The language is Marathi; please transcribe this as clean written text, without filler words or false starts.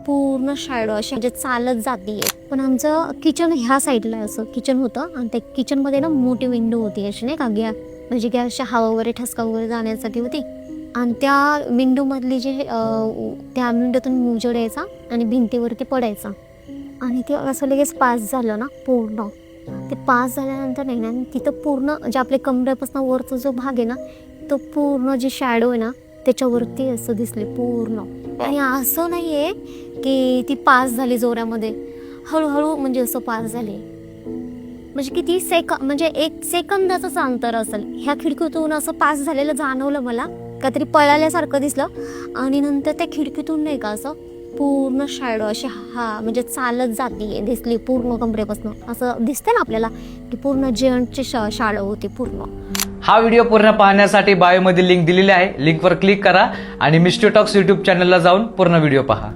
पूर्ण शॅडो अशी म्हणजे चालत जातीये. पण आमचं किचन ह्या साईडला असं किचन होतं आणि त्या किचनमध्ये ना मोठी विंडो होती अशी नाही का, म्हणजे गॅसच्या हवा वगैरे ठसका वगैरे जाण्यासाठी होती. आणि त्या विंडोमधली जे त्या विंडोतून उजेड यायचा आणि भिंतीवरती पडायचा. आणि ते असं लगेच पास झालं ना पूर्ण. ते पास झाल्यानंतर नाही ना तिथं पूर्ण जे आपल्या कमरेपासून वरचा जो भाग आहे ना तो पूर्ण जी शॅडो आहे ना त्याच्यावरती असं दिसले पूर्ण. आणि असं नाही आहे की ती पास झाली जोरामध्ये, हळूहळू म्हणजे असं पास झाले. म्हणजे किती म्हणजे 1 सेकंदाचंच अंतर असेल. ह्या खिडकीतून असं पास झालेलं जाणवलं मला, काहीतरी पळाल्यासारखं दिसलं. आणि नंतर त्या खिडकीतून नाही का असं पूर्ण शॅडो अशी म्हणजे चालत जाते दिसली पूर्ण कमरेपासून. असं दिसतंय ना आपल्याला की पूर्ण जेंटची शॅडो होती पूर्ण. हा व्हिडिओ पूर्ण पाहण्यासाठी बायोमध्ये लिंक दिलेली आहे. लिंकवर क्लिक करा आणि मिस्ट्री टॉक्स यूट्यूब चॅनलला जाऊन पूर्ण व्हिडिओ पहा.